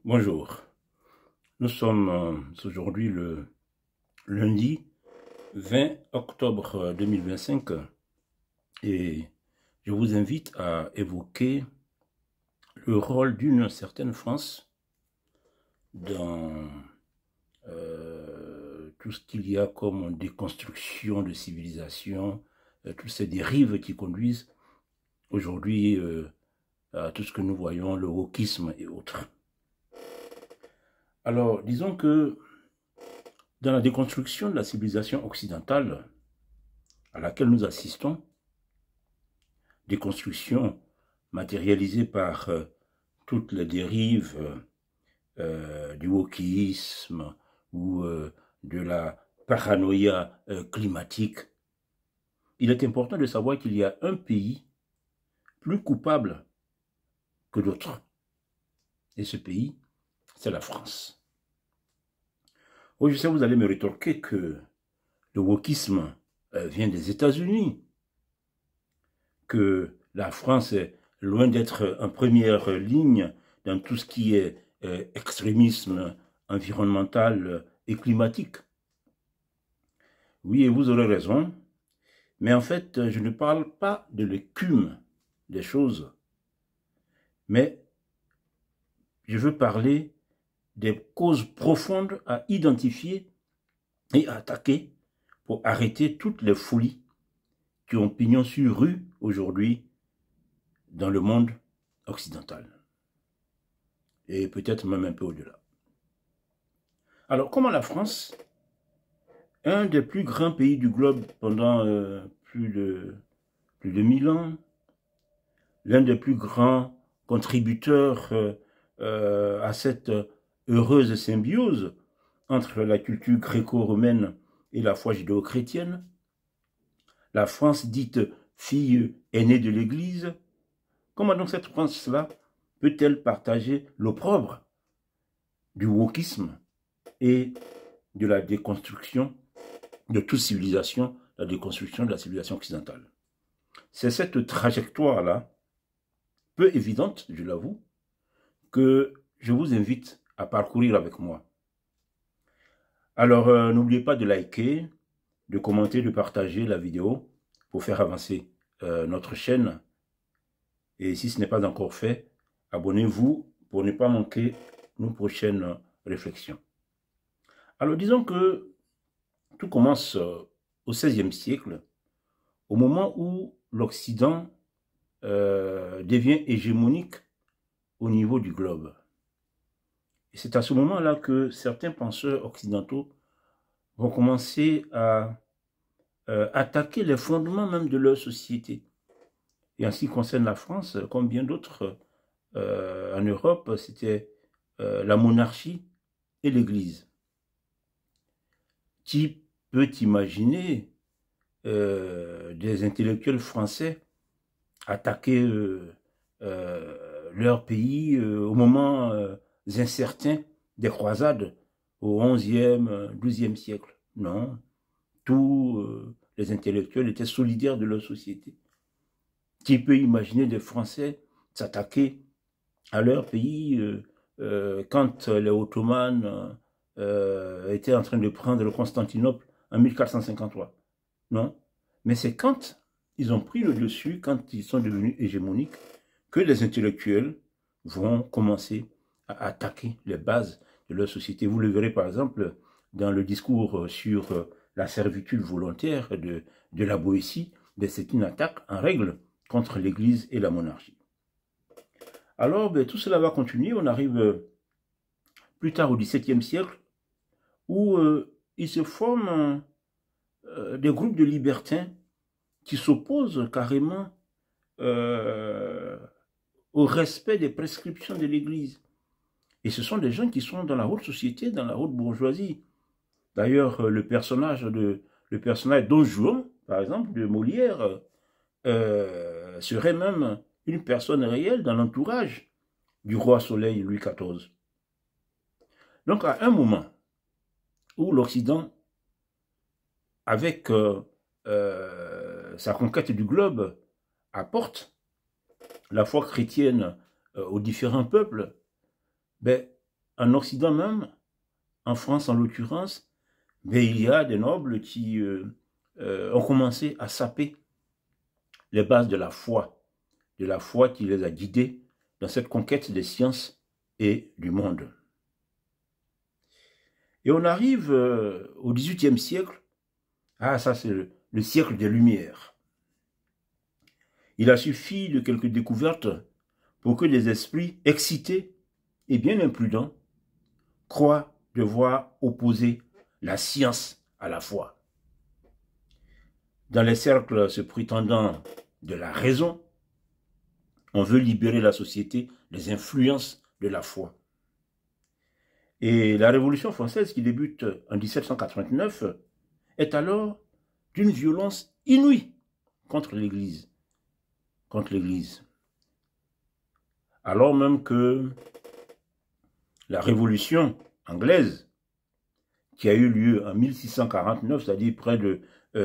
Bonjour, nous sommes aujourd'hui le lundi 20 octobre 2025 et je vous invite à évoquer le rôle d'une certaine France dans tout ce qu'il y a comme déconstruction de civilisation, toutes ces dérives qui conduisent aujourd'hui à tout ce que nous voyons, le wokisme et autres. Alors, disons que dans la déconstruction de la civilisation occidentale à laquelle nous assistons, déconstruction matérialisée par toutes les dérives du wokisme ou de la paranoïa climatique, il est important de savoir qu'il y a un pays plus coupable que d'autres. Et ce pays, c'est la France. Oui, je sais, vous allez me rétorquer que le wokisme vient des États-Unis, que la France est loin d'être en première ligne dans tout ce qui est extrémisme environnemental et climatique. Oui, et vous aurez raison, mais en fait, je ne parle pas de l'écume des choses, mais je veux parler des causes profondes à identifier et à attaquer pour arrêter toutes les folies qui ont pignon sur rue aujourd'hui dans le monde occidental. Et peut-être même un peu au-delà. Alors, comment la France, un des plus grands pays du globe pendant plus de 1000 ans, l'un des plus grands contributeurs à cette heureuse symbiose entre la culture gréco-romaine et la foi judéo-chrétienne, la France dite fille aînée de l'Église, comment donc cette France-là peut-elle partager l'opprobre du wokisme et de la déconstruction de toute civilisation, la déconstruction de la civilisation occidentale? C'est cette trajectoire-là, peu évidente, je l'avoue, que je vous invite à parcourir avec moi. Alors, n'oubliez pas de liker, de commenter, de partager la vidéo pour faire avancer notre chaîne. Et si ce n'est pas encore fait, abonnez-vous pour ne pas manquer nos prochaines réflexions. Alors, disons que tout commence au XVIe siècle, au moment où l'Occident devient hégémonique au niveau du globe. Et c'est à ce moment-là que certains penseurs occidentaux vont commencer à attaquer les fondements même de leur société. Et en ce qui concerne la France, comme bien d'autres en Europe, c'était la monarchie et l'Église. Qui peut imaginer des intellectuels français attaquer leur pays au moment incertain des croisades au XIe, XIIe siècle? Non, tous les intellectuels étaient solidaires de leur société. Qui peut imaginer des Français s'attaquer à leur pays quand les Ottomans étaient en train de prendre Constantinople en 1453? Non, mais c'est quand ils ont pris le dessus, quand ils sont devenus hégémoniques, que les intellectuels vont commencer à attaquer les bases de leur société. Vous le verrez par exemple dans le discours sur la servitude volontaire de la Boétie, c'est une attaque en règle contre l'Église et la monarchie. Alors, tout cela va continuer. On arrive plus tard au XVIIe siècle, où il se forment des groupes de libertins qui s'opposent carrément au respect des prescriptions de l'Église. Et ce sont des gens qui sont dans la haute société, dans la haute bourgeoisie. D'ailleurs, le personnage Don Juan, par exemple, de Molière, serait même une personne réelle dans l'entourage du roi Soleil Louis XIV. Donc, à un moment où l'Occident, avec sa conquête du globe, apporte la foi chrétienne aux différents peuples, en Occident même, en France en l'occurrence, mais il y a des nobles qui ont commencé à saper les bases de la foi qui les a guidés dans cette conquête des sciences et du monde. Et on arrive au XVIIIe siècle. Ah, ça c'est le siècle des Lumières. Il a suffi de quelques découvertes pour que des esprits excités et bien imprudents croient devoir opposer la science à la foi. Dans les cercles se prétendant de la raison, on veut libérer la société des influences de la foi. Et la Révolution française, qui débute en 1789, est alors d'une violence inouïe contre l'Église. Alors même que la Révolution anglaise, qui a eu lieu en 1649, c'est-à-dire près de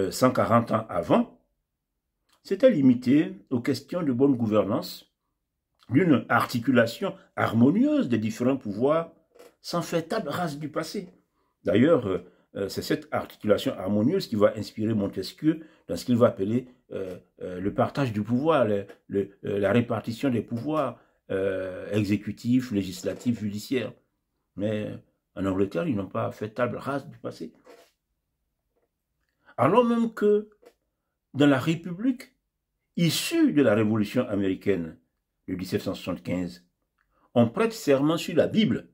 140 ans avant, s'était limitée aux questions de bonne gouvernance, d'une articulation harmonieuse des différents pouvoirs, sans faire table rase du passé. D'ailleurs, c'est cette articulation harmonieuse qui va inspirer Montesquieu dans ce qu'il va appeler le partage du pouvoir, la répartition des pouvoirs exécutifs, législatifs, judiciaires. Mais en Angleterre, ils n'ont pas fait table rase du passé. Alors même que dans la République, issue de la Révolution américaine de 1775, on prête serment sur la Bible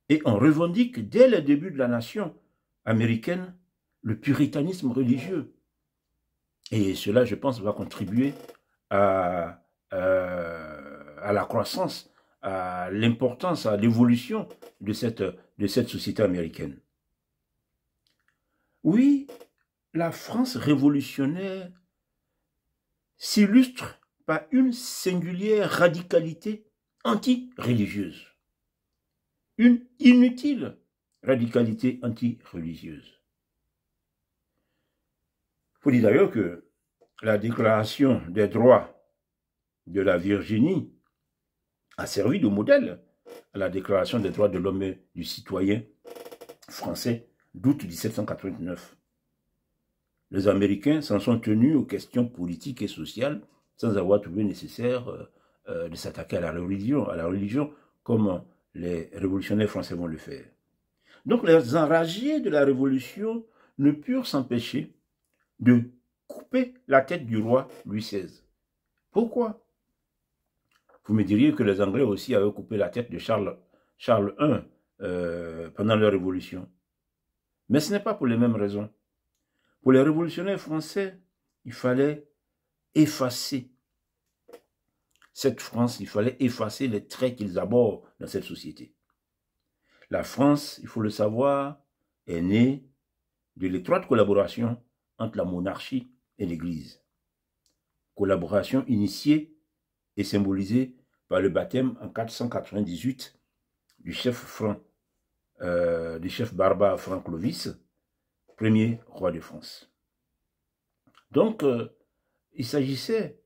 et on revendique dès le début de la nation américaine le puritanisme religieux. Et cela, je pense, va contribuer à la croissance, à l'importance, à l'évolution de cette société américaine. Oui, la France révolutionnaire s'illustre par une singulière radicalité anti-religieuse. Une inutile radicalité anti-religieuse. Il faut dire d'ailleurs que la Déclaration des droits de la Virginie a servi de modèle à la Déclaration des droits de l'homme et du citoyen français d'août 1789. Les Américains s'en sont tenus aux questions politiques et sociales sans avoir trouvé nécessaire de s'attaquer à la religion comme les révolutionnaires français vont le faire. Donc les enragés de la Révolution ne purent s'empêcher de couper la tête du roi Louis XVI. Pourquoi? Vous me diriez que les Anglais aussi avaient coupé la tête de Charles I pendant leur révolution. Mais ce n'est pas pour les mêmes raisons. Pour les révolutionnaires français, il fallait effacer cette France, il fallait effacer les traits qu'ils abordent dans cette société. La France, il faut le savoir, est née de l'étroite collaboration entre la monarchie et l'Église. Collaboration initiée et symbolisée par le baptême en 498 du chef barbare Franc Clovis, premier roi de France. Donc, il s'agissait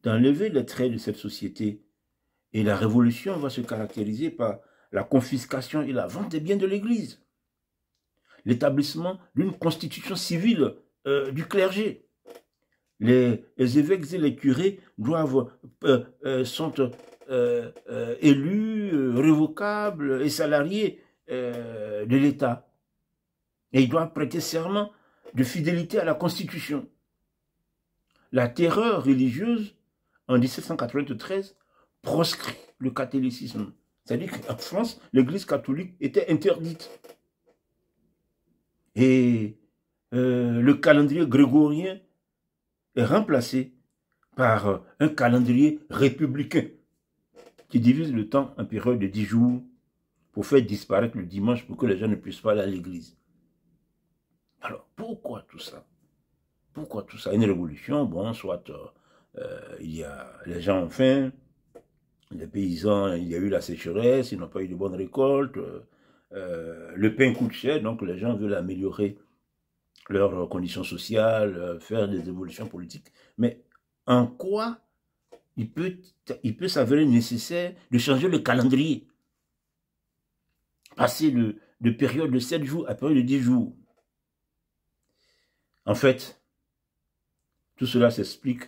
d'enlever les traits de cette société. Et la révolution va se caractériser par la confiscation et la vente des biens de l'Église. L'établissement d'une constitution civile du clergé. Les évêques et les curés sont élus, révocables et salariés de l'État. Et ils doivent prêter serment de fidélité à la Constitution. La terreur religieuse, en 1793, proscrit le catholicisme. C'est-à-dire qu'en France, l'Église catholique était interdite. Et le calendrier grégorien est remplacé par un calendrier républicain qui divise le temps en période de 10 jours pour faire disparaître le dimanche pour que les gens ne puissent pas aller à l'église. Alors, pourquoi tout ça? Pourquoi tout ça? Une révolution, bon, soit il y a les gens ont faim, les paysans, il y a eu la sécheresse, ils n'ont pas eu de bonnes récoltes, le pain coûte cher, donc les gens veulent améliorer leurs conditions sociales, faire des évolutions politiques. Mais en quoi il peut s'avérer nécessaire de changer le calendrier? passer de période de 7 jours à période de 10 jours. En fait, tout cela s'explique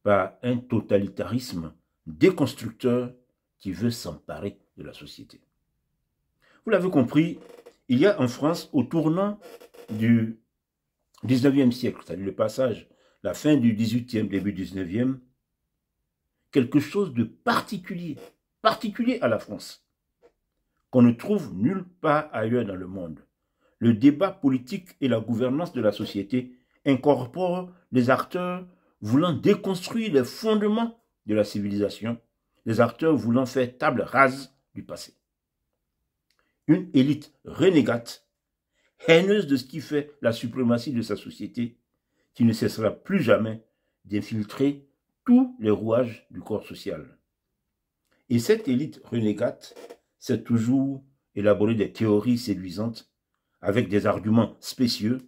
par un totalitarisme déconstructeur qui veut s'emparer de la société. Vous l'avez compris, il y a en France, au tournant du 19e siècle, c'est-à-dire le passage, la fin du 18e, début du 19e, quelque chose de particulier à la France, qu'on ne trouve nulle part ailleurs dans le monde. Le débat politique et la gouvernance de la société incorporent des acteurs voulant déconstruire les fondements de la civilisation, des acteurs voulant faire table rase du passé. Une élite renégate, haineuse de ce qui fait la suprématie de sa société, qui ne cessera plus jamais d'infiltrer tous les rouages du corps social. Et cette élite renégate sait toujours élaborer des théories séduisantes avec des arguments spécieux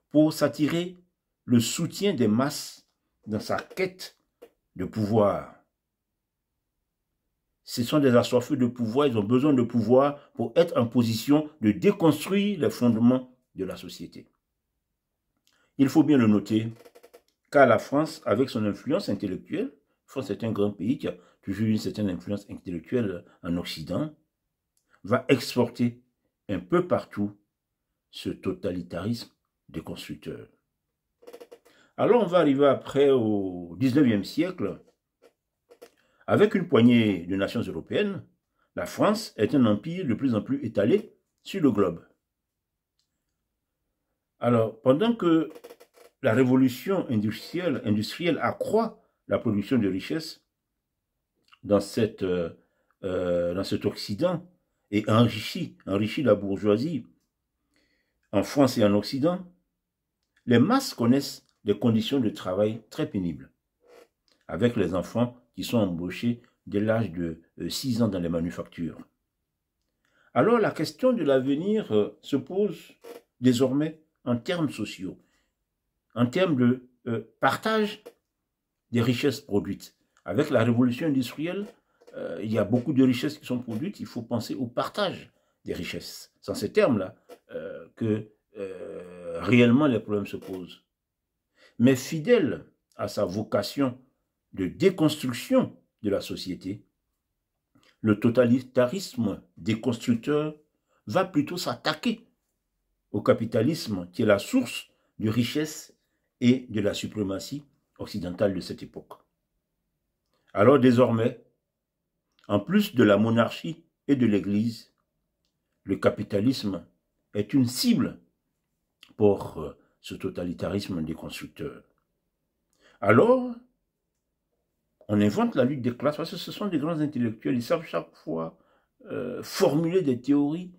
pour s'attirer le soutien des masses dans sa quête de pouvoir. Ce sont des assoiffés de pouvoir, ils ont besoin de pouvoir pour être en position de déconstruire les fondements de la société. Il faut bien le noter, car la France, avec son influence intellectuelle, la France est un grand pays qui a toujours eu une certaine influence intellectuelle en Occident, va exporter un peu partout ce totalitarisme déconstructeur. Alors on va arriver après au 19e siècle. Avec une poignée de nations européennes, la France est un empire de plus en plus étalé sur le globe. Alors, pendant que la révolution industrielle accroît la production de richesses dans cet Occident et enrichit la bourgeoisie en France et en Occident, les masses connaissent des conditions de travail très pénibles, avec les enfants qui sont embauchés dès l'âge de 6 ans dans les manufactures. Alors la question de l'avenir se pose désormais en termes sociaux, en termes de partage des richesses produites. Avec la révolution industrielle, il y a beaucoup de richesses qui sont produites, il faut penser au partage des richesses. C'est en ces termes-là que réellement les problèmes se posent. Mais fidèle à sa vocation de déconstruction de la société, le totalitarisme déconstructeur va plutôt s'attaquer au capitalisme qui est la source de richesse et de la suprématie occidentale de cette époque. Alors désormais, en plus de la monarchie et de l'Église, le capitalisme est une cible pour ce totalitarisme déconstructeur. Alors, on invente la lutte des classes, parce que ce sont des grands intellectuels, ils savent chaque fois formuler des théories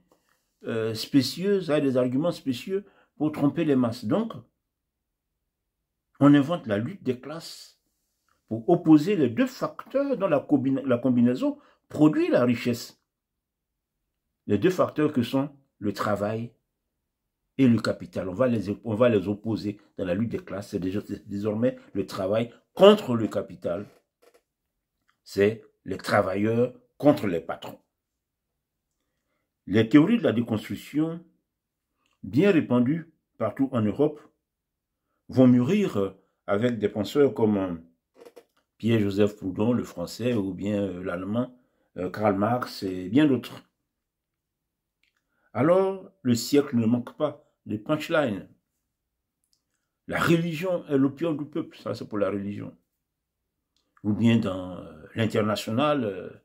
spécieuses, des arguments spécieux pour tromper les masses. Donc, on invente la lutte des classes pour opposer les deux facteurs dont la combinaison produit la richesse. Les deux facteurs que sont le travail et le capital. On va les opposer dans la lutte des classes. C'est désormais le travail contre le capital. C'est les travailleurs contre les patrons. Les théories de la déconstruction, bien répandues partout en Europe, vont mûrir avec des penseurs comme Pierre-Joseph Proudhon, le français, ou bien l'allemand, Karl Marx et bien d'autres. Alors, le siècle ne manque pas de punchline. La religion est l'opium du peuple, ça c'est pour la religion. Ou bien dans l'international,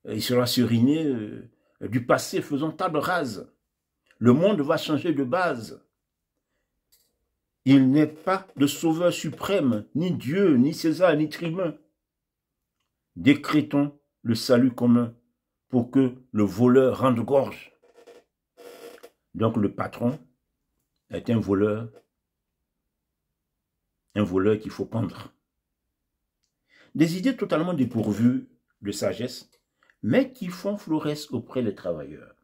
il sera suriné du passé, faisant table rase. Le monde va changer de base. Il n'est pas de sauveur suprême, ni Dieu, ni César, ni Tribun. Décrétons le salut commun pour que le voleur rende gorge. Donc le patron est un voleur qu'il faut pendre. Des idées totalement dépourvues de sagesse, mais qui font florès auprès des travailleurs.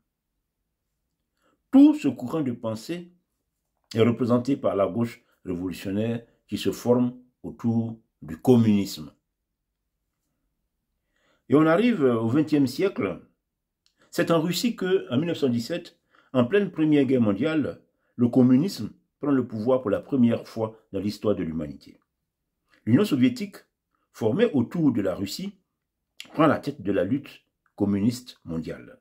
Tout ce courant de pensée est représenté par la gauche révolutionnaire qui se forme autour du communisme. Et on arrive au XXe siècle, C'est en Russie que, en 1917, en pleine Première Guerre mondiale, le communisme prend le pouvoir pour la première fois dans l'histoire de l'humanité. L'Union soviétique, formée autour de la Russie, prend la tête de la lutte communiste mondiale.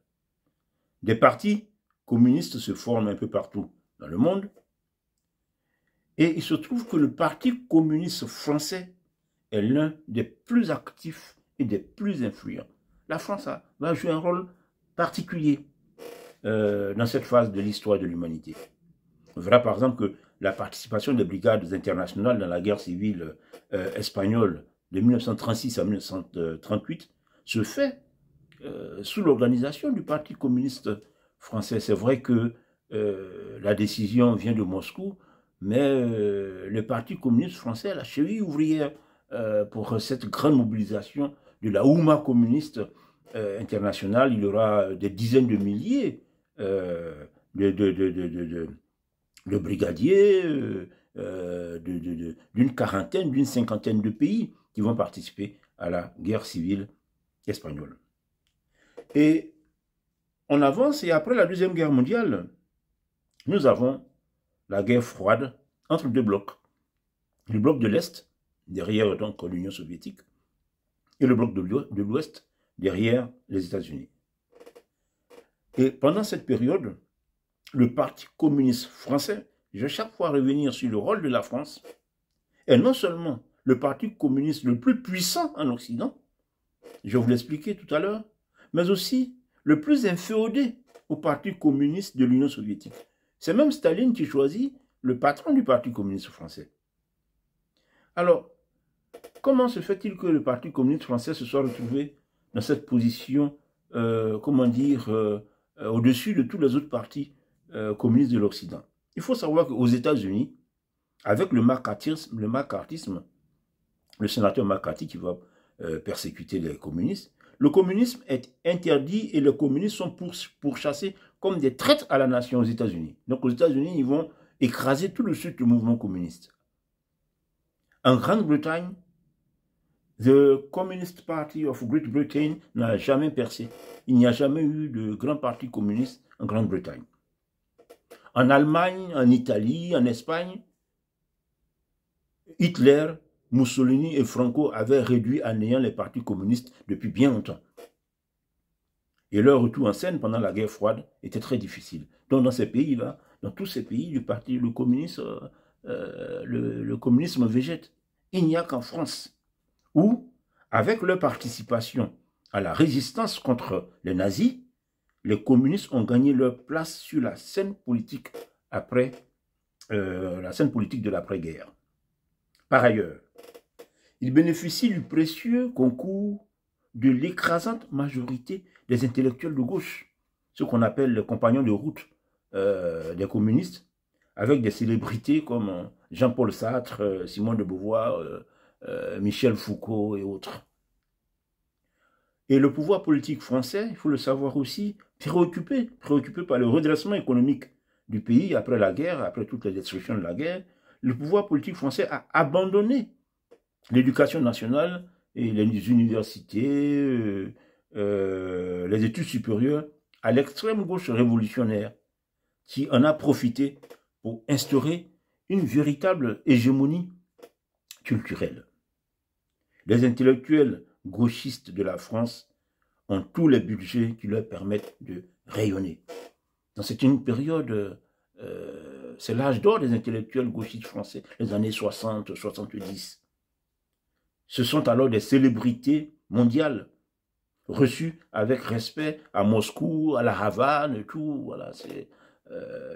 Des partis communistes se forment un peu partout dans le monde, et il se trouve que le Parti communiste français est l'un des plus actifs et des plus influents. La France va jouer un rôle particulier dans cette phase de l'histoire de l'humanité. On verra par exemple que la participation des brigades internationales dans la guerre civile espagnole de 1936 à 1938 se fait sous l'organisation du Parti communiste français. C'est vrai que la décision vient de Moscou, mais le Parti communiste français, la cheville ouvrière pour cette grande mobilisation de la Ouma communiste internationale, il y aura des dizaines de milliers de brigadiers d'une quarantaine, d'une cinquantaine de pays qui vont participer à la guerre civile espagnole. Et on avance, et après la Deuxième Guerre mondiale, nous avons la guerre froide entre deux blocs. Le bloc de l'Est, derrière donc l'Union soviétique, et le bloc de l'Ouest, derrière les États-Unis. Et pendant cette période, le Parti communiste français, je vais chaque fois revenir sur le rôle de la France, est non seulement le Parti communiste le plus puissant en Occident, je vais vous l'expliquer tout à l'heure, mais aussi le plus inféodé au Parti communiste de l'Union soviétique. C'est même Staline qui choisit le patron du Parti communiste français. Alors, comment se fait-il que le Parti communiste français se soit retrouvé dans cette position, au-dessus de tous les autres partis communistes de l'Occident? Il faut savoir qu'aux États-Unis, avec le macartisme, le sénateur McCarthy qui va persécuter les communistes, le communisme est interdit et les communistes sont pourchassés comme des traîtres à la nation aux États-Unis. Donc aux États-Unis, ils vont écraser tout de suite le mouvement communiste. En Grande-Bretagne, The Communist Party of Great Britain n'a jamais percé. Il n'y a jamais eu de grand parti communiste en Grande-Bretagne. En Allemagne, en Italie, en Espagne, Hitler, Mussolini et Franco avaient réduit à néant les partis communistes depuis bien longtemps. Et leur retour en scène pendant la guerre froide était très difficile. Donc dans ces pays-là, dans tous ces pays, le communisme végète. Il n'y a qu'en France où, avec leur participation à la résistance contre les nazis, les communistes ont gagné leur place sur la scène politique après de l'après-guerre. Par ailleurs, ils bénéficient du précieux concours de l'écrasante majorité des intellectuels de gauche, ce qu'on appelle les compagnons de route des communistes, avec des célébrités comme Jean-Paul Sartre, Simone de Beauvoir, Michel Foucault et autres. Et le pouvoir politique français, il faut le savoir aussi, préoccupé par le redressement économique du pays après la guerre, après toutes les destructions de la guerre, le pouvoir politique français a abandonné l'éducation nationale et les universités, les études supérieures à l'extrême gauche révolutionnaire qui en a profité pour instaurer une véritable hégémonie culturelle. Les intellectuels gauchistes de la France ont tous les budgets qui leur permettent de rayonner. C'est une période, c'est l'âge d'or des intellectuels gauchistes français, les années 60, 70. Ce sont alors des célébrités mondiales, reçues avec respect à Moscou, à la Havane, et tout. Voilà, c'est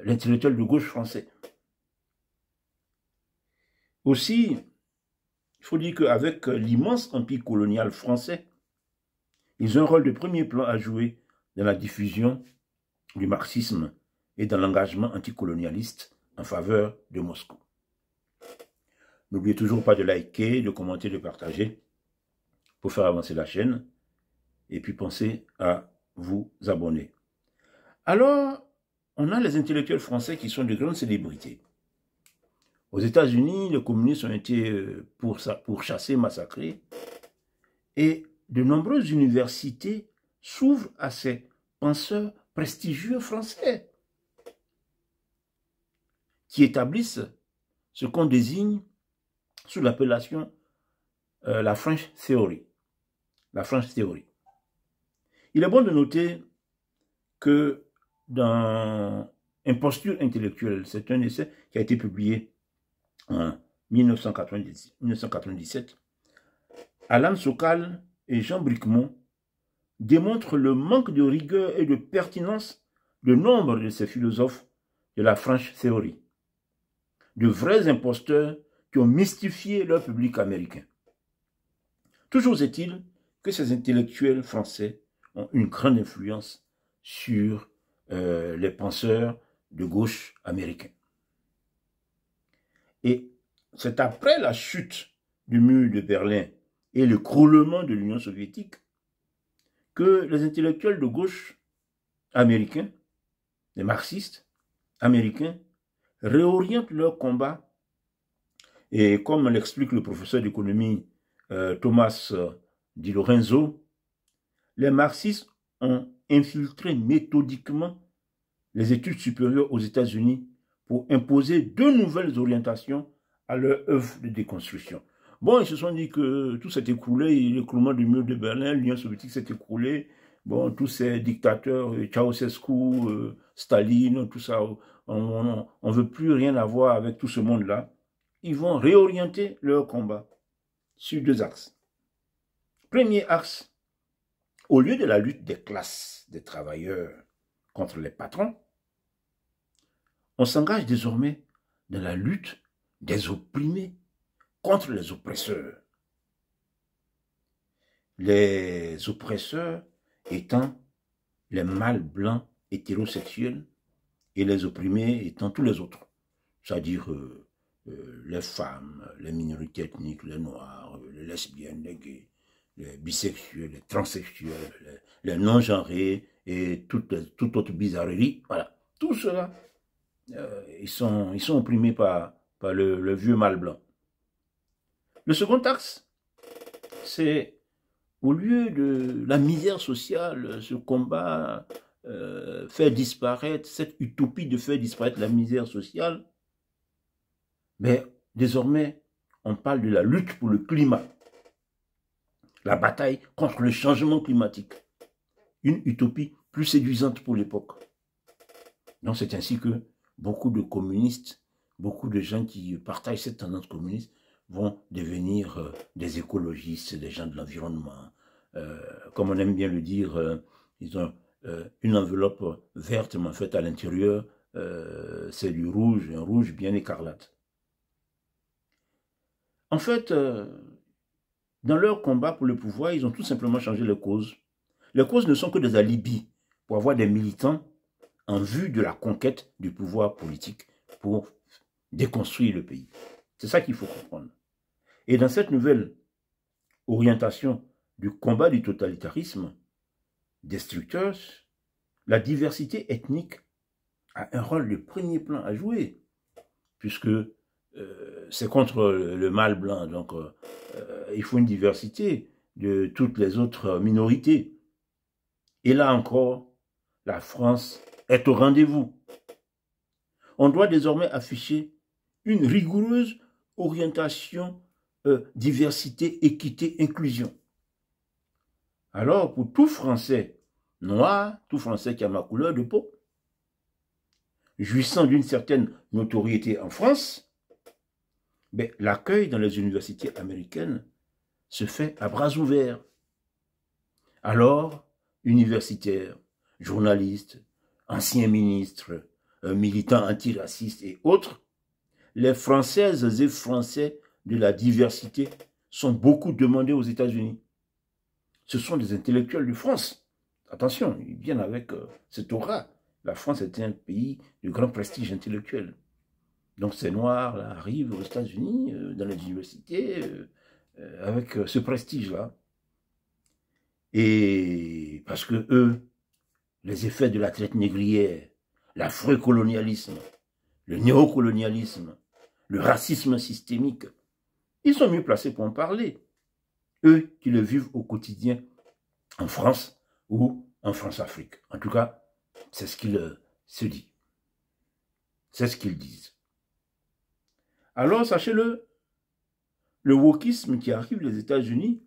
l'intellectuel de gauche français. Aussi, il faut dire qu'avec l'immense empire colonial français, ils ont un rôle de premier plan à jouer dans la diffusion du marxisme et dans l'engagement anticolonialiste en faveur de Moscou. N'oubliez toujours pas de liker, de commenter, de partager pour faire avancer la chaîne. Et puis pensez à vous abonner. Alors, on a les intellectuels français qui sont de grandes célébrités. Aux États-Unis, les communistes ont été pourchassés, massacrés. Et de nombreuses universités s'ouvrent à ces penseurs prestigieux français qui établissent ce qu'on désigne sous l'appellation la French Theory. La French Theory. Il est bon de noter que dans Imposture intellectuelle, c'est un essai qui a été publié en 1997, Alan Sokal et Jean Bricmont démontrent le manque de rigueur et de pertinence de nombre de ces philosophes de la French Theory, de vrais imposteurs qui ont mystifié leur public américain. Toujours est-il que ces intellectuels français ont une grande influence sur les penseurs de gauche américains. Et c'est après la chute du mur de Berlin et le croulement de l'Union soviétique que les intellectuels de gauche américains, les marxistes américains, réorientent leur combat. Et comme l'explique le professeur d'économie Thomas Di Lorenzo, les marxistes ont infiltré méthodiquement les études supérieures aux États-Unis pour imposer de nouvelles orientations à leur œuvre de déconstruction. Bon, ils se sont dit que tout s'est écroulé, l'écroulement du mur de Berlin, l'Union soviétique s'est écroulée, bon, tous ces dictateurs, Ceausescu, Staline, tout ça, on ne veut plus rien avoir avec tout ce monde-là. Ils vont réorienter leur combat sur deux axes. Premier axe, au lieu de la lutte des classes des travailleurs contre les patrons, on s'engage désormais dans la lutte des opprimés contre les oppresseurs. Les oppresseurs étant les mâles blancs hétérosexuels et les opprimés étant tous les autres, c'est-à-dire les femmes, les minorités ethniques, les noirs, les lesbiennes, les gays, les bisexuels, les transsexuels, les non-genrés et toute autre bizarrerie. Voilà, tout cela, ils sont opprimés par le vieux mâle blanc. Le second axe, c'est au lieu de la misère sociale, ce combat, faire disparaître, cette utopie de faire disparaître la misère sociale, mais désormais, on parle de la lutte pour le climat, la bataille contre le changement climatique, une utopie plus séduisante pour l'époque. Donc c'est ainsi que beaucoup de communistes, beaucoup de gens qui partagent cette tendance communiste vont devenir des écologistes, des gens de l'environnement. Comme on aime bien le dire, ils ont une enveloppe verte, mais en fait à l'intérieur, c'est du rouge, un rouge bien écarlate. En fait, dans leur combat pour le pouvoir, ils ont tout simplement changé les causes. Les causes ne sont que des alibis pour avoir des militants en vue de la conquête du pouvoir politique pour déconstruire le pays. C'est ça qu'il faut comprendre. Et dans cette nouvelle orientation du combat du totalitarisme destructeur, la diversité ethnique a un rôle de premier plan à jouer, puisque c'est contre le mâle blanc, donc il faut une diversité de toutes les autres minorités. Et là encore, la France est au rendez-vous. On doit désormais afficher une rigoureuse orientation diversité, équité, inclusion. Alors, pour tout Français noir, tout Français qui a ma couleur de peau, jouissant d'une certaine notoriété en France, ben, l'accueil dans les universités américaines se fait à bras ouverts. Alors, universitaires, journalistes, anciens ministres, militants antiracistes et autres, les Françaises et Français de la diversité sont beaucoup demandés aux États-Unis. Ce sont des intellectuels de France. Attention, ils viennent avec cette aura. La France est un pays de grand prestige intellectuel. Donc ces Noirs là, arrivent aux États-Unis, dans les universités, avec ce prestige-là. Et parce que eux, les effets de la traite négrière, l'afro-colonialisme, le néocolonialisme, le racisme systémique, ils sont mieux placés pour en parler. Eux qui le vivent au quotidien en France ou en France-Afrique. En tout cas, c'est ce qu'il se dit. C'est ce qu'ils disent. Alors, sachez-le, le wokisme qui arrive des États-Unis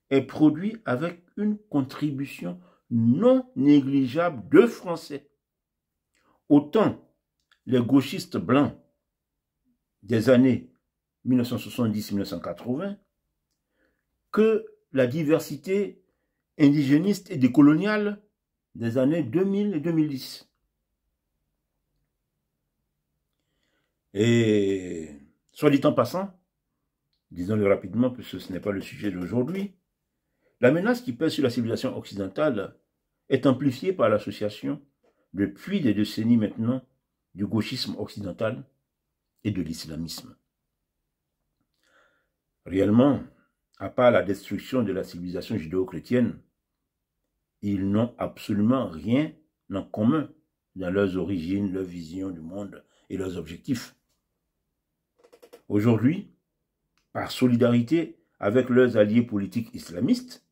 est produit avec une contribution non négligeable de Français. Autant les gauchistes blancs des années 1970-1980 que la diversité indigéniste et décoloniale des années 2000 et 2010. Et soit dit en passant, disons-le rapidement puisque ce n'est pas le sujet d'aujourd'hui, la menace qui pèse sur la civilisation occidentale est amplifiée par l'association, depuis des décennies maintenant, du gauchisme occidental et de l'islamisme. Réellement, à part la destruction de la civilisation judéo-chrétienne, ils n'ont absolument rien en commun dans leurs origines, leur vision du monde et leurs objectifs. Aujourd'hui, par solidarité avec leurs alliés politiques islamistes,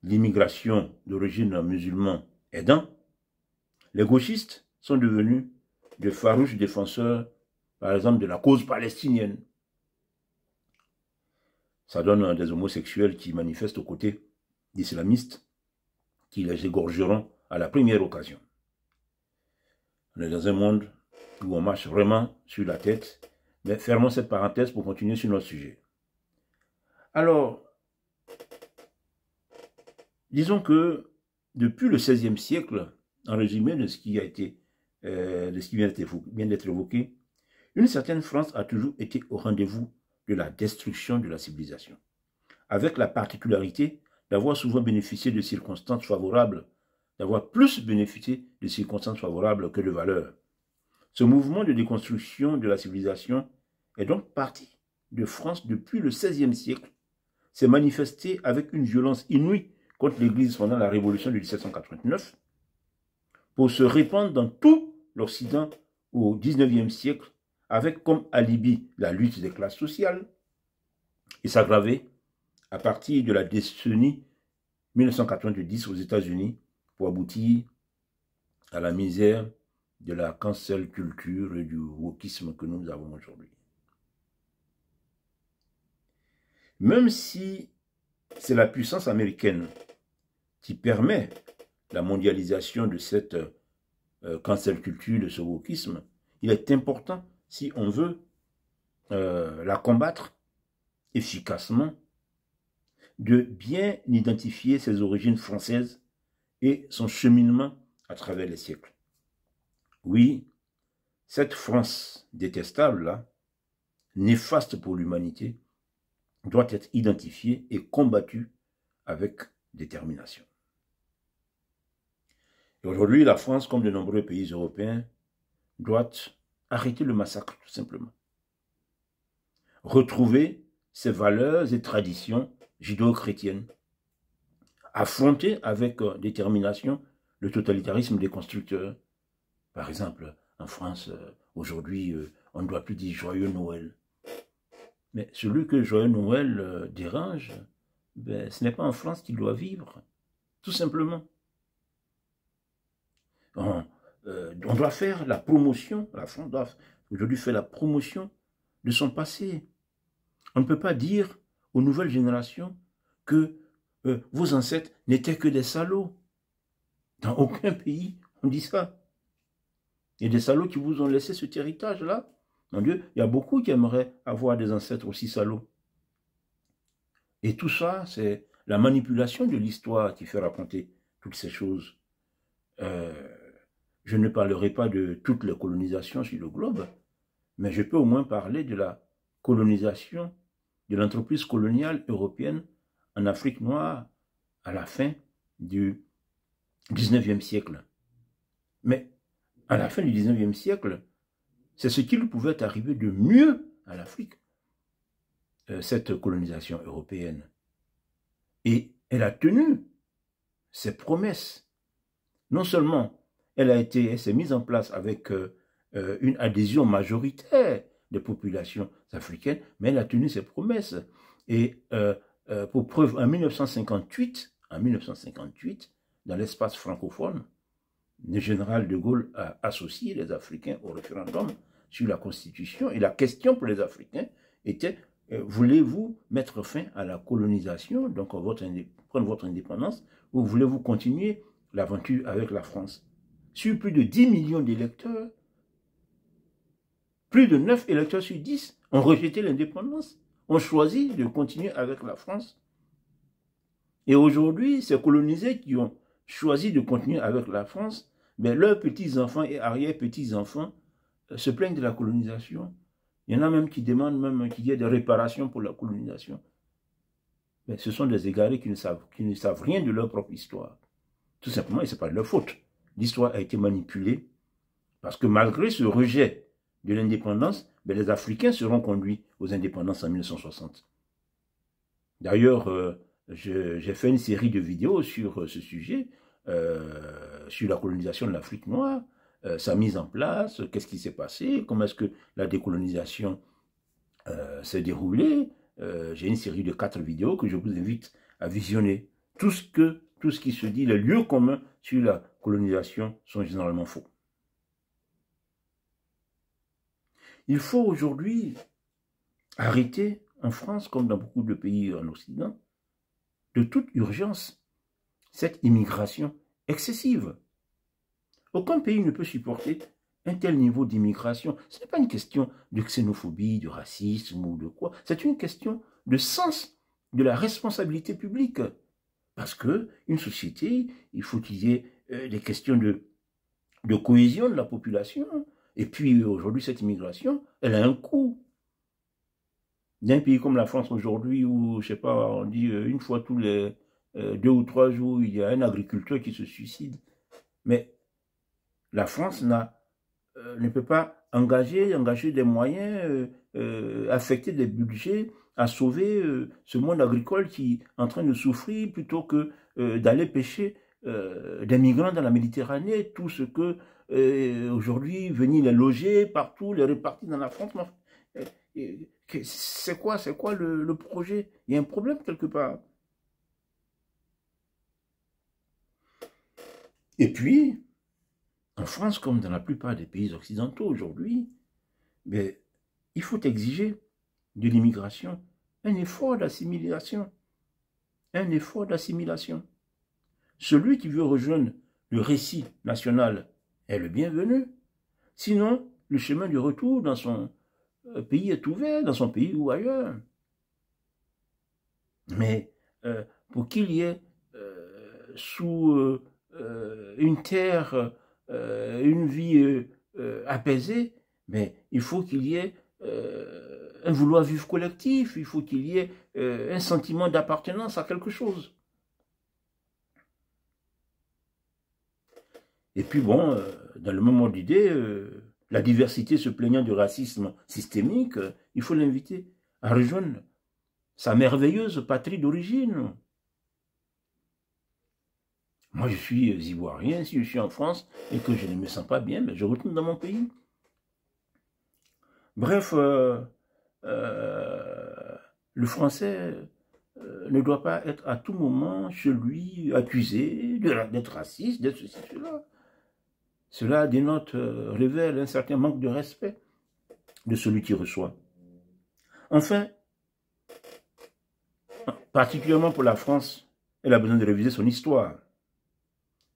l'immigration d'origine musulmane aidant, les gauchistes sont devenus de farouches défenseurs, par exemple, de la cause palestinienne. Ça donne des homosexuels qui manifestent aux côtés d'islamistes qui les égorgeront à la première occasion. On est dans un monde où on marche vraiment sur la tête, mais fermons cette parenthèse pour continuer sur notre sujet. Alors, disons que depuis le XVIe siècle, en résumé de ce qui a été, de ce qui vient d'être évoqué, une certaine France a toujours été au rendez-vous de la destruction de la civilisation, avec la particularité d'avoir souvent bénéficié de circonstances favorables, d'avoir plus bénéficié de circonstances favorables que de valeurs. Ce mouvement de déconstruction de la civilisation est donc parti de France depuis le XVIe siècle, s'est manifesté avec une violence inouïe contre l'Église pendant la Révolution de 1789, pour se répandre dans tout l'Occident au XIXe siècle, avec comme alibi la lutte des classes sociales, et s'aggraver à partir de la décennie 1990 aux États-Unis, pour aboutir à la misère de la cancel culture et du wokisme que nous avons aujourd'hui. Même si c'est la puissance américaine qui permet la mondialisation de cette cancel culture, de ce wokisme, il est important, si on veut la combattre efficacement, de bien identifier ses origines françaises et son cheminement à travers les siècles. Oui, cette France détestable-là, néfaste pour l'humanité, doit être identifiée et combattue avec détermination. Et aujourd'hui, la France, comme de nombreux pays européens, doit arrêter le massacre, tout simplement. Retrouver ses valeurs et traditions judéo-chrétiennes. Affronter avec détermination le totalitarisme des constructeurs. Par exemple, en France, aujourd'hui, on ne doit plus dire Joyeux Noël. Mais celui que Joyeux Noël dérange, ben, ce n'est pas en France qu'il doit vivre, tout simplement. On doit faire la promotion, la France doit aujourd'hui faire la promotion de son passé. On ne peut pas dire aux nouvelles générations que vos ancêtres n'étaient que des salauds. Dans aucun pays, on dit ça. Il y a des salauds qui vous ont laissé cet héritage-là. Mon Dieu, il y a beaucoup qui aimeraient avoir des ancêtres aussi salauds. Et tout ça, c'est la manipulation de l'histoire qui fait raconter toutes ces choses. Je ne parlerai pas de toutes les colonisations sur le globe, mais je peux au moins parler de la colonisation de l'entreprise coloniale européenne en Afrique noire à la fin du XIXe siècle. Mais à la fin du XIXe siècle, c'est ce qu'il pouvait arriver de mieux à l'Afrique, cette colonisation européenne. Et elle a tenu ses promesses. Non seulement elle s'est mise en place avec une adhésion majoritaire des populations africaines, mais elle a tenu ses promesses. Et pour preuve, en 1958, dans l'espace francophone, le général de Gaulle a associé les Africains au référendum sur la Constitution. Et la question pour les Africains était, voulez-vous mettre fin à la colonisation, donc prendre votre indépendance, ou voulez-vous continuer l'aventure avec la France? Sur plus de 10 millions d'électeurs, plus de 9 électeurs sur 10 ont rejeté l'indépendance, ont choisi de continuer avec la France. Et aujourd'hui, ces colonisés qui ont choisi de continuer avec la France, mais leurs petits-enfants et arrière-petits-enfants se plaignent de la colonisation. Il y en a même qui demandent même qu'il y ait des réparations pour la colonisation. Mais ce sont des égarés qui ne savent rien de leur propre histoire. Tout simplement, et ce n'est pas de leur faute. L'histoire a été manipulée parce que malgré ce rejet de l'indépendance, les Africains seront conduits aux indépendances en 1960. D'ailleurs, j'ai fait une série de vidéos sur ce sujet, sur la colonisation de l'Afrique noire, sa mise en place, qu'est-ce qui s'est passé, comment est-ce que la décolonisation s'est déroulée. J'ai une série de 4 vidéos que je vous invite à visionner. Tout ce qui se dit, les lieux communs sur la colonisation sont généralement faux. Il faut aujourd'hui arrêter, en France comme dans beaucoup de pays en Occident, de toute urgence, cette immigration excessive. Aucun pays ne peut supporter un tel niveau d'immigration. Ce n'est pas une question de xénophobie, de racisme ou de quoi. C'est une question de sens de la responsabilité publique. Parce qu'une société, il faut qu'il y ait des questions de cohésion de la population. Et puis aujourd'hui, cette immigration, elle a un coût. D'un pays comme la France aujourd'hui, où, je sais pas, on dit une fois tous les 2 ou 3 jours, il y a un agriculteur qui se suicide. Mais la France ne peut pas engager des moyens, affecter des budgets à sauver ce monde agricole qui est en train de souffrir plutôt que d'aller pêcher des migrants dans la Méditerranée, tout ce que aujourd'hui, venir les loger partout, les répartir dans la France. C'est quoi le projet? Il y a un problème quelque part. Et puis, en France, comme dans la plupart des pays occidentaux aujourd'hui, il faut exiger de l'immigration un effort d'assimilation. Un effort d'assimilation. Celui qui veut rejoindre le récit national est le bienvenu. Sinon, le chemin du retour dans son pays est ouvert, dans son pays ou ailleurs. Mais pour qu'il y ait sous une terre, une vie apaisée, mais il faut qu'il y ait un vouloir vivre collectif, il faut qu'il y ait un sentiment d'appartenance à quelque chose. Et puis bon, dans le même ordre d'idée, la diversité se plaignant du racisme systémique, il faut l'inviter à rejoindre sa merveilleuse patrie d'origine. Moi, je suis ivoirien, si je suis en France et que je ne me sens pas bien, mais je retourne dans mon pays. Bref, le français ne doit pas être à tout moment celui accusé d'être raciste, d'être ceci, cela. Cela révèle un certain manque de respect de celui qui reçoit. Enfin, particulièrement pour la France, elle a besoin de réviser son histoire.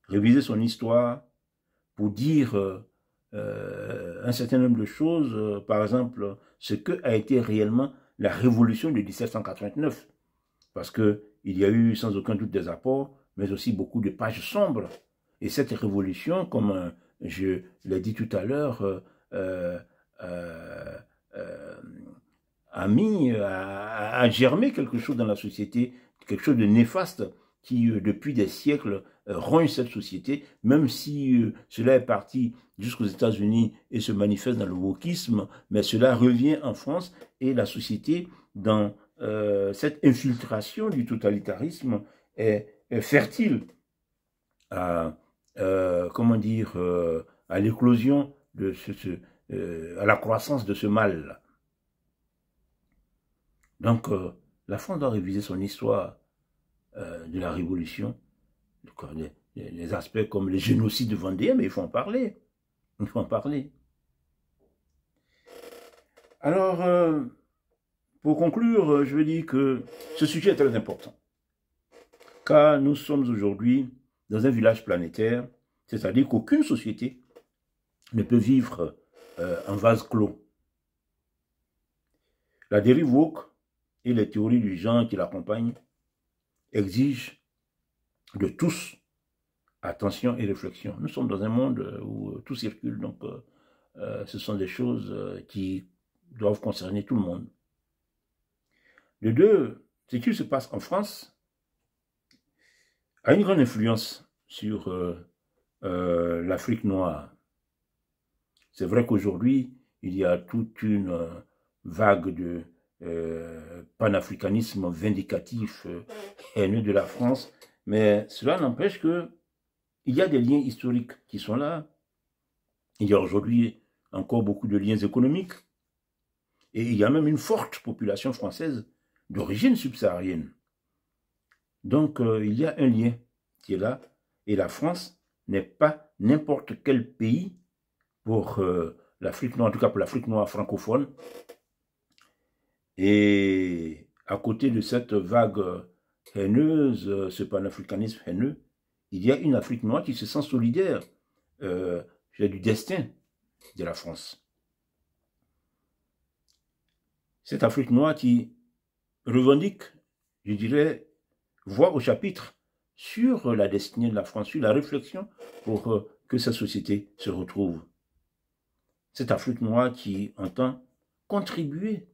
Réviser son histoire pour dire un certain nombre de choses, par exemple, ce qu'a été réellement la révolution de 1789. Parce qu'il y a eu sans aucun doute des apports, mais aussi beaucoup de pages sombres. Et cette révolution, comme je l'ai dit tout à l'heure, a germé quelque chose dans la société, quelque chose de néfaste qui, depuis des siècles, ronge cette société, même si cela est parti jusqu'aux États-Unis et se manifeste dans le wokisme, mais cela revient en France et la société, dans cette infiltration du totalitarisme, est fertile à, comment dire, à l'éclosion de à la croissance de ce mal. Donc, la France doit réviser son histoire de la Révolution, les aspects comme les génocides vendéens, mais il faut en parler. Il faut en parler. Alors, pour conclure, je veux dire que ce sujet est très important. Car nous sommes aujourd'hui dans un village planétaire, c'est-à-dire qu'aucune société ne peut vivre en vase clos. La dérive woke et les théories du genre qui l'accompagnent exigent de tous attention et réflexion. Nous sommes dans un monde où tout circule, donc ce sont des choses qui doivent concerner tout le monde. De deux, ce qui se passe en France a une grande influence sur l'Afrique noire. C'est vrai qu'aujourd'hui, il y a toute une vague de panafricanisme vindicatif haineux de la France, mais cela n'empêche que il y a des liens historiques qui sont là. Il y a aujourd'hui encore beaucoup de liens économiques. Et il y a même une forte population française d'origine subsaharienne. Donc, il y a un lien qui est là. Et la France n'est pas n'importe quel pays pour l'Afrique noire, en tout cas pour l'Afrique noire francophone. Et à côté de cette vague haineuse, ce panafricanisme haineux, il y a une Afrique noire qui se sent solidaire du destin de la France. Cette Afrique noire qui revendique, je dirais, voix au chapitre sur la destinée de la France, sur la réflexion pour que sa société se retrouve. Cette Afrique noire qui entend contribuer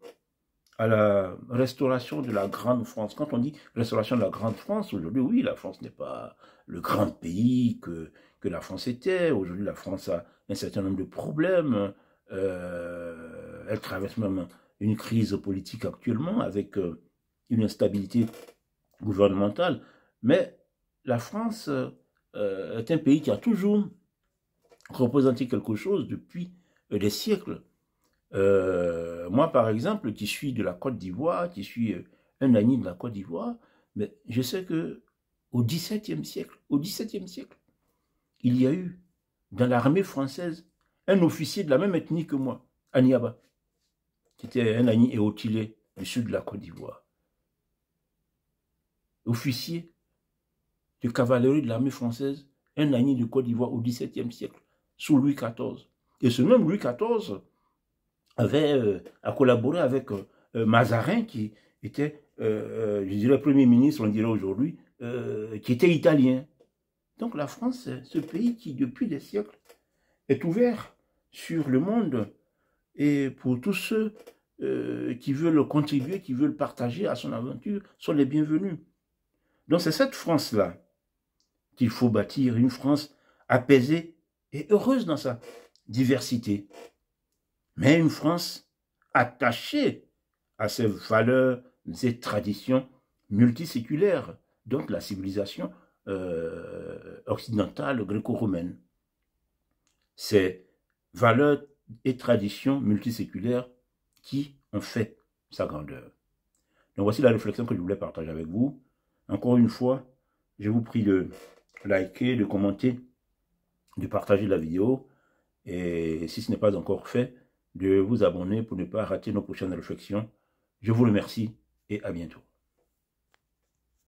à la restauration de la grande France. Quand on dit restauration de la grande France, aujourd'hui, oui, la France n'est pas le grand pays que la France était. Aujourd'hui, la France a un certain nombre de problèmes. Elle traverse même une crise politique actuellement avec une instabilité gouvernementale. Mais la France est un pays qui a toujours représenté quelque chose depuis des siècles. Moi, par exemple, qui suis de la Côte d'Ivoire, qui suis un ami de la Côte d'Ivoire, mais je sais que au XVIIe siècle, il y a eu dans l'armée française un officier de la même ethnie que moi, Aniaba, qui était un Ani Éotilé du sud de la Côte d'Ivoire. Officier de cavalerie de l'armée française, un Ani de Côte d'Ivoire au XVIIe siècle, sous Louis XIV. Et ce même Louis XIV a collaboré avec Mazarin, qui était, je dirais, Premier ministre, on dirait aujourd'hui, qui était italien. Donc la France, c'est ce pays qui, depuis des siècles, est ouvert sur le monde. Et pour tous ceux qui veulent contribuer, qui veulent partager à son aventure, sont les bienvenus. Donc c'est cette France-là qu'il faut bâtir, une France apaisée et heureuse dans sa diversité. Mais une France attachée à ses valeurs, ses traditions multiséculaires, donc la civilisation occidentale gréco-romaine. Ces valeurs et traditions multiséculaires qui ont fait sa grandeur. Donc voici la réflexion que je voulais partager avec vous. Encore une fois, je vous prie de liker, de commenter, de partager la vidéo. Et si ce n'est pas encore fait, de vous abonner pour ne pas rater nos prochaines réflexions. Je vous remercie et à bientôt.